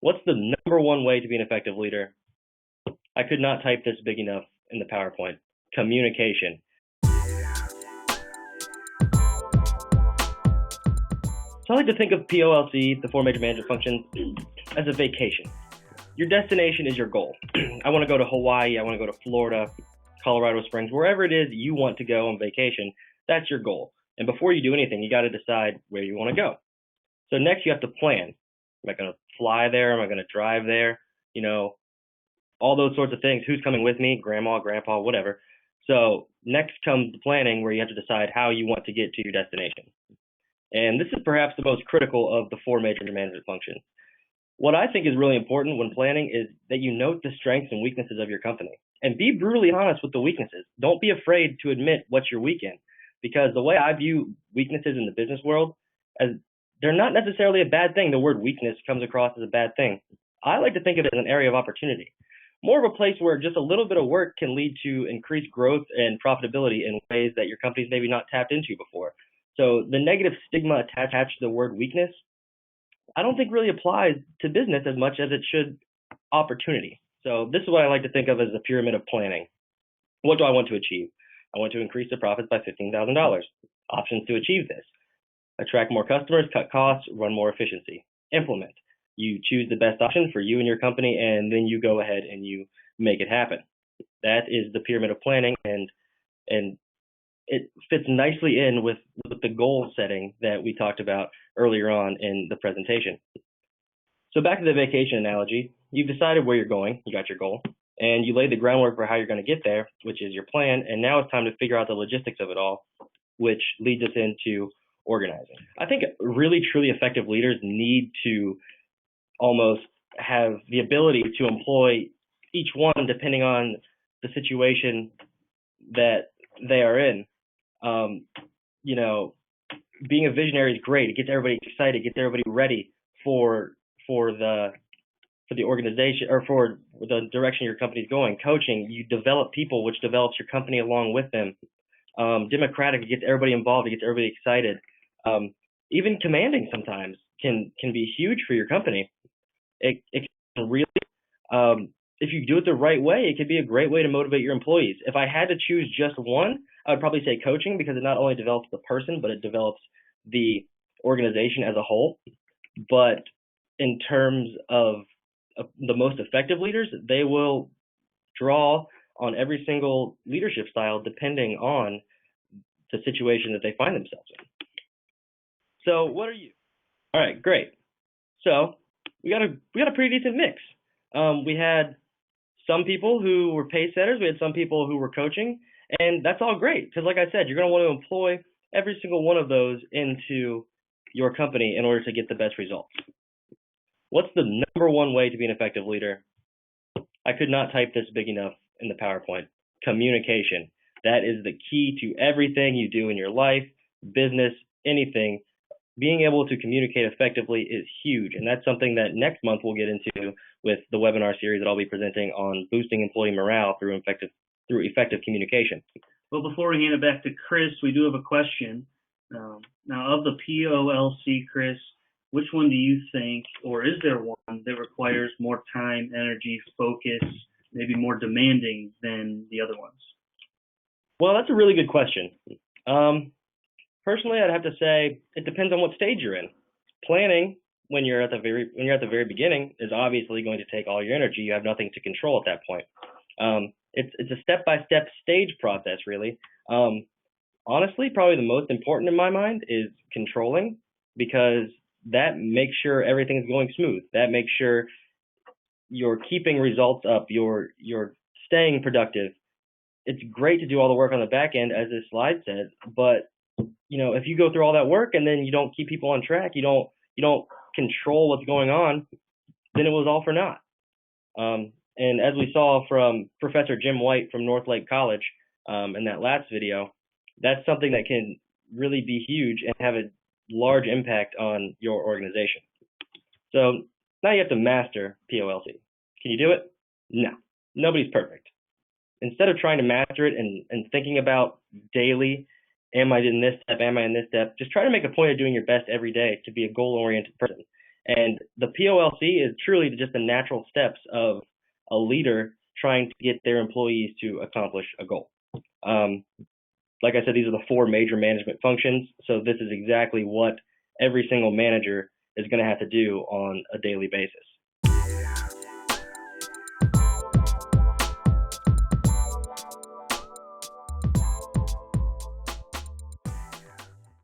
What's the number one way to be an effective leader? I could not type this big enough in the PowerPoint. Communication. So I like to think of POLC, the four major management functions, as a vacation. Your destination is your goal. I want to go to Hawaii, I want to go to Florida, Colorado Springs, wherever it is you want to go on vacation, that's your goal. And before you do anything, you got to decide where you want to go. So next you have to plan. Am I going to fly there? Am I going to drive there? You know, all those sorts of things. Who's coming with me? Grandma, grandpa, whatever. So next comes the planning, where you have to decide how you want to get to your destination. And this is perhaps the most critical of the four major management functions. What I think is really important when planning is that you note the strengths and weaknesses of your company and be brutally honest with the weaknesses. Don't be afraid to admit what you're weak in, because the way I view weaknesses in the business world, as they're not necessarily a bad thing. The word weakness comes across as a bad thing. I like to think of it as an area of opportunity, more of a place where just a little bit of work can lead to increased growth and profitability in ways that your company's maybe not tapped into before. So the negative stigma attached to the word weakness, I don't think really applies to business as much as it should opportunity. So this is what I like to think of as the pyramid of planning. What do I want to achieve? I want to increase the profits by $15,000. Options to achieve this: attract more customers, cut costs, run more efficiency. Implement. You choose the best option for you and your company, and then you go ahead and you make it happen. That is the pyramid of planning, and it fits nicely in with the goal setting that we talked about earlier on in the presentation. So back to the vacation analogy, you've decided where you're going, you got your goal, and you laid the groundwork for how you're going to get there, which is your plan, and now it's time to figure out the logistics of it all, which leads us into organizing. I think really, truly effective leaders need to almost have the ability to employ each one depending on the situation that they are in. You know, being a visionary is great. It gets everybody excited, gets everybody ready for the organization or for the direction your company's going. Coaching, you develop people, which develops your company along with them. Democratic, it gets everybody involved, it gets everybody excited. Even commanding sometimes can be huge for your company. It can really, if you do it the right way, it could be a great way to motivate your employees. If I had to choose just one, I would probably say coaching, because it not only develops the person, but it develops the organization as a whole. But in terms of the most effective leaders, they will draw on every single leadership style depending on the situation that they find themselves in. So what are you? All right, great. So we got a pretty decent mix. We had some people who were pace setters. We had some people who were coaching, and that's all great, because like I said, you're going to want to employ every single one of those into your company in order to get the best results. What's the number one way to be an effective leader? I could not type this big enough in the PowerPoint. Communication. That is the key to everything you do in your life, business, anything. Being able to communicate effectively is huge, and that's something that next month we'll get into with the webinar series that I'll be presenting on boosting employee morale through effective communication. Well, before we hand it back to Chris, we do have a question. Now, of the POLC, Chris, which one do you think, or is there one that requires more time, energy, focus, maybe more demanding than the other ones? Well, that's a really good question. Personally, I'd have to say it depends on what stage you're in. Planning, when you're at the very beginning, is obviously going to take all your energy. You have nothing to control at that point. It's a step-by-step stage process, really. Honestly, probably the most important in my mind is controlling, because that makes sure everything's going smooth. That makes sure you're keeping results up. You're staying productive. It's great to do all the work on the back end, as this slide said, but you know, if you go through all that work and then you don't keep people on track, you don't control what's going on, then it was all for naught. And as we saw from Professor Jim White from Northlake College in that last video, that's something that can really be huge and have a large impact on your organization. So now you have to master POLC. Can you do it? No, nobody's perfect. Instead of trying to master it and thinking about daily, am I in this step, am I in this step, just try to make a point of doing your best every day to be a goal-oriented person. And the POLC is truly just the natural steps of a leader trying to get their employees to accomplish a goal. Like I said, these are the 4 major management functions. So this is exactly what every single manager is going to have to do on a daily basis.